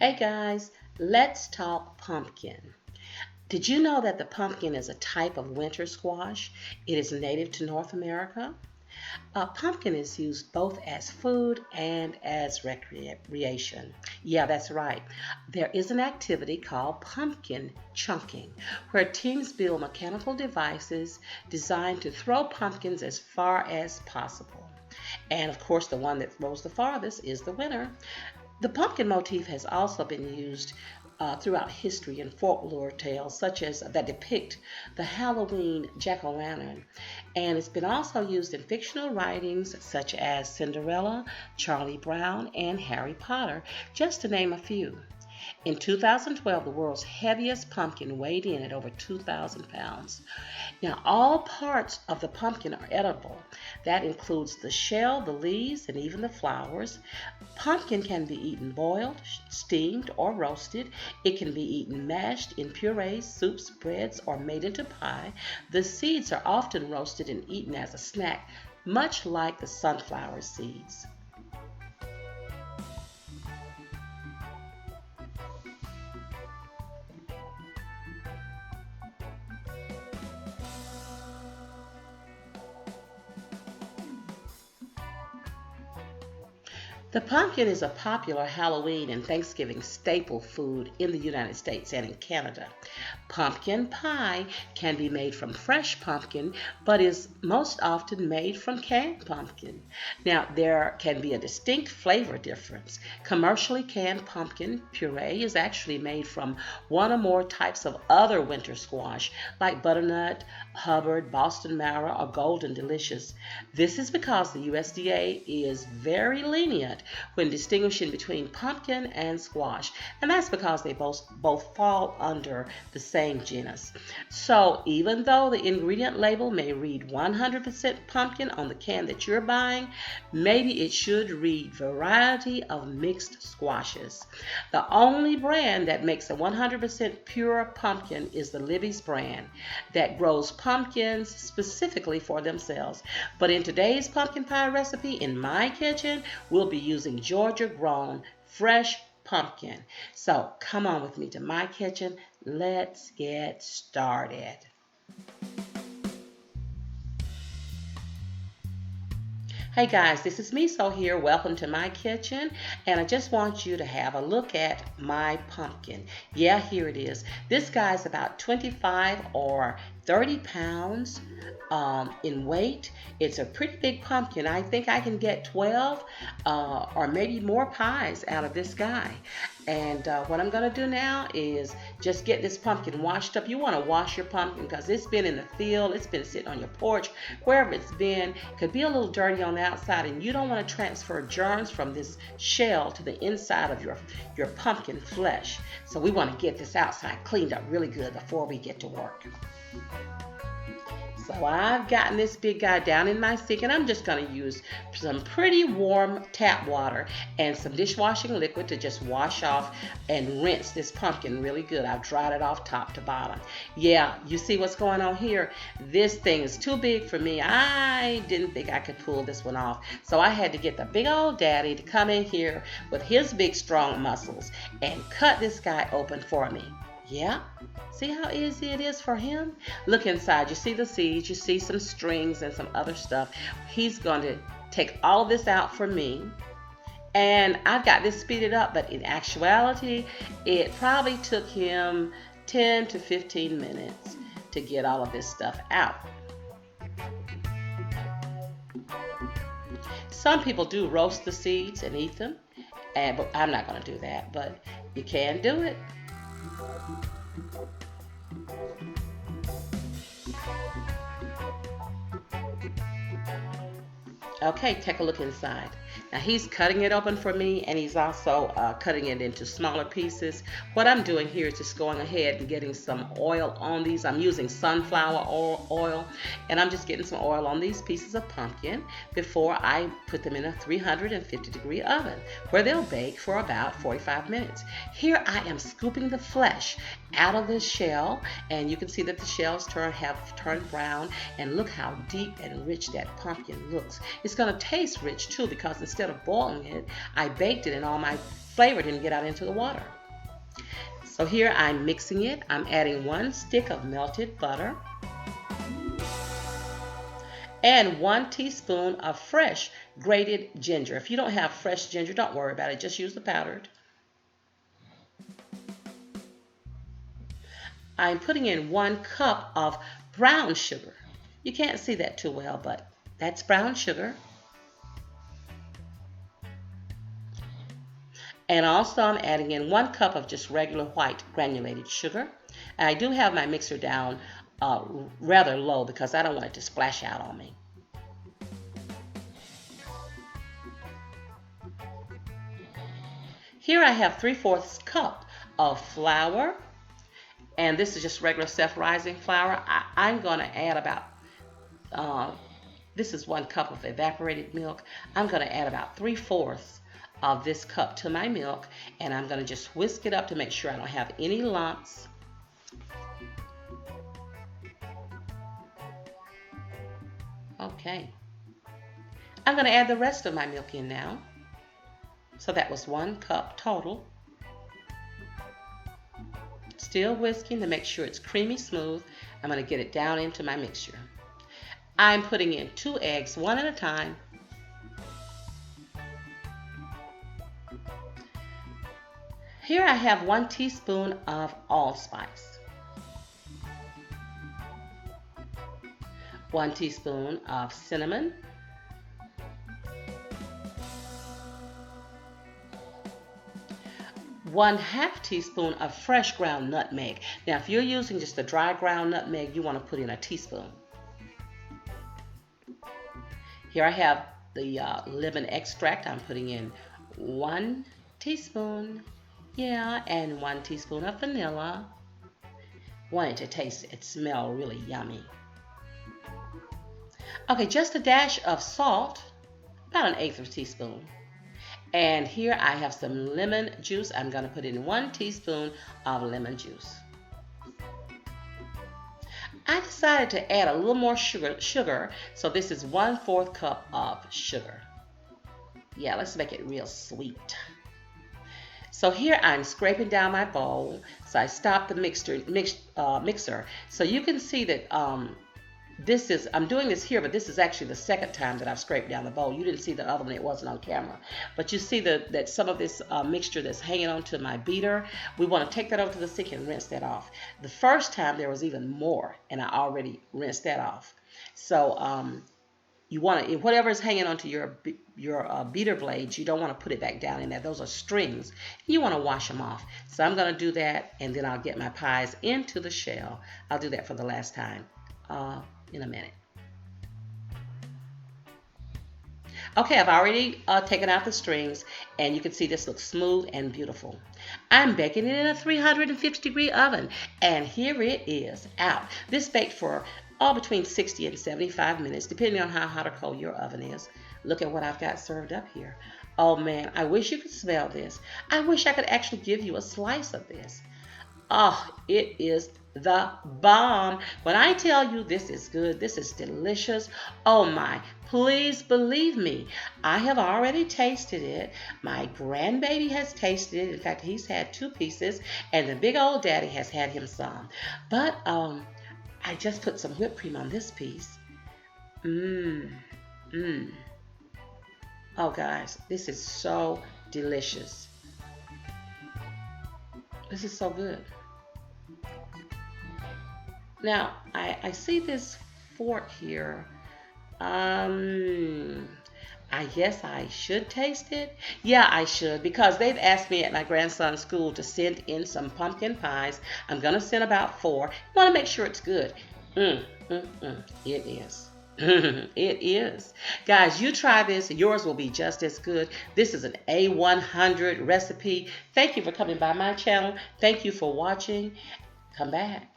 Hey guys, let's talk pumpkin. Did you know that the pumpkin is a type of winter squash? It is native to North America. Pumpkin is used both as food and as recreation. Yeah, that's right. There is an activity called pumpkin chunking, where teams build mechanical devices designed to throw pumpkins as far as possible. And of course, the one that throws the farthest is the winner. The pumpkin motif has also been used throughout history in folklore tales such as that depict the Halloween jack-o'-lantern, and it's been also used in fictional writings such as Cinderella, Charlie Brown, and Harry Potter, just to name a few. In 2012, the world's heaviest pumpkin weighed in at over 2,000 pounds. Now, all parts of the pumpkin are edible. That includes the shell, the leaves, and even the flowers. Pumpkin can be eaten boiled, steamed, or roasted. It can be eaten mashed in purees, soups, breads, or made into pie. The seeds are often roasted and eaten as a snack, much like the sunflower seeds. The pumpkin is a popular Halloween and Thanksgiving staple food in the United States and in Canada. Pumpkin pie can be made from fresh pumpkin, but is most often made from canned pumpkin. Now, there can be a distinct flavor difference. Commercially canned pumpkin puree is actually made from one or more types of other winter squash, like butternut, Hubbard, Boston Marrow, or Golden Delicious. This is because the USDA is very lenient when distinguishing between pumpkin and squash, and that's because they both fall under the same genus. So even though the ingredient label may read 100% pumpkin on the can that you're buying, maybe it should read variety of mixed squashes. The only brand that makes a 100% pure pumpkin is the Libby's brand that grows pumpkins specifically for themselves. But in today's pumpkin pie recipe in my kitchen, we'll be using Georgia grown fresh pumpkin. So come on with me to my kitchen. Let's get started. Hey guys, this is Miso here. Welcome to my kitchen, and I just want you to have a look at my pumpkin. Yeah, here it is. This guy's about 25 or 30 pounds in weight. It's a pretty big pumpkin. I think I can get 12 or maybe more pies out of this guy. And what I'm going to do now is just get this pumpkin washed up. You want to wash your pumpkin because it's been in the field, it's been sitting on your porch, wherever it's been. It could be a little dirty on the outside, and you don't want to transfer germs from this shell to the inside of your pumpkin flesh. So we want to get this outside cleaned up really good before we get to work. So I've gotten this big guy down in my sink, and I'm just going to use some pretty warm tap water and some dishwashing liquid to just wash off and rinse this pumpkin really good. I've dried it off top to bottom. Yeah, you see what's going on here? This thing is too big for me. I didn't think I could pull this one off. So I had to get the big old daddy to come in here with his big strong muscles and cut this guy open for me. Yeah, see how easy it is for him? Look inside. You see the seeds. You see some strings and some other stuff. He's going to take all this out for me. And I've got this speeded up, but in actuality, it probably took him 10 to 15 minutes to get all of this stuff out. Some people do roast the seeds and eat them, but I'm not going to do that, but you can do it. Okay, take a look inside. Now he's cutting it open for me, and he's also cutting it into smaller pieces. What I'm doing here is just going ahead and getting some oil on these. I'm using sunflower oil, and I'm just getting some oil on these pieces of pumpkin before I put them in a 350-degree oven where they'll bake for about 45 minutes. Here I am scooping the flesh out of the shell, and you can see that the shells have turned brown, and look how deep and rich that pumpkin looks. It's going to taste rich too because instead of boiling it, I baked it, and all my flavor didn't get out into the water. So here I'm mixing it. I'm adding 1 stick of melted butter and 1 teaspoon of fresh grated ginger. If you don't have fresh ginger, don't worry about it. Just use the powdered. I'm putting in 1 cup of brown sugar. You can't see that too well, but that's brown sugar. And also I'm adding in 1 cup of just regular white granulated sugar. And I do have my mixer down rather low because I don't want it to splash out on me. Here I have 3/4 cup of flour, and this is just regular self-rising flour. I'm going to add about, this is 1 cup of evaporated milk. I'm going to add about 3/4 of this cup to my milk, and I'm going to just whisk it up to make sure I don't have any lumps. Okay. I'm going to add the rest of my milk in now. So that was 1 cup total. Still whisking to make sure it's creamy smooth. I'm going to get it down into my mixture. I'm putting in 2 eggs, one at a time. Here I have 1 teaspoon of allspice, 1 teaspoon of cinnamon, 1/2 teaspoon of fresh ground nutmeg. Now, if you're using just the dry ground nutmeg, you want to put in a teaspoon. Here I have the lemon extract. I'm putting in 1 teaspoon. Yeah, and 1 teaspoon of vanilla. Want it to taste it, smell really yummy. Okay, just a dash of salt, about 1/8 teaspoon. And here I have some lemon juice. I'm going to put in 1 teaspoon of lemon juice. I decided to add a little more sugar, so this is 1/4 cup of sugar. Yeah, let's make it real sweet. So here I'm scraping down my bowl. So I stopped the mixer. So you can see that I'm doing this here, but this is actually the second time that I've scraped down the bowl. You didn't see the other one, it wasn't on camera. But you see that some of this mixture that's hanging onto my beater, we want to take that over to the sink and rinse that off. The first time there was even more, and I already rinsed that off. So you want to, whatever is hanging onto your beater blades, you don't want to put it back down in there. Those are strings. You want to wash them off. So I'm going to do that, and then I'll get my pies into the shell. I'll do that for the last time in a minute. Okay, I've already taken out the strings, and you can see this looks smooth and beautiful. I'm baking it in a 350-degree oven, and here it is out. This baked for between 60 and 75 minutes, depending on how hot or cold your oven is. Look at what I've got served up here. Oh man, I wish you could smell this. I wish I could actually give you a slice of this. Oh, it is the bomb. When I tell you this is good, this is delicious. Oh my, please believe me. I have already tasted it. My grandbaby has tasted it. In fact, he's had 2 pieces, and the big old daddy has had him some. But I just put some whipped cream on this piece. Oh guys, this is so delicious. This is so good. Now, I see this fork here. I guess I should taste it. Yeah, I should, because they've asked me at my grandson's school to send in some pumpkin pies. I'm going to send about 4. I want to make sure it's good. It is. It is. Guys, you try this. Yours will be just as good. This is an A100 recipe. Thank you for coming by my channel. Thank you for watching. Come back.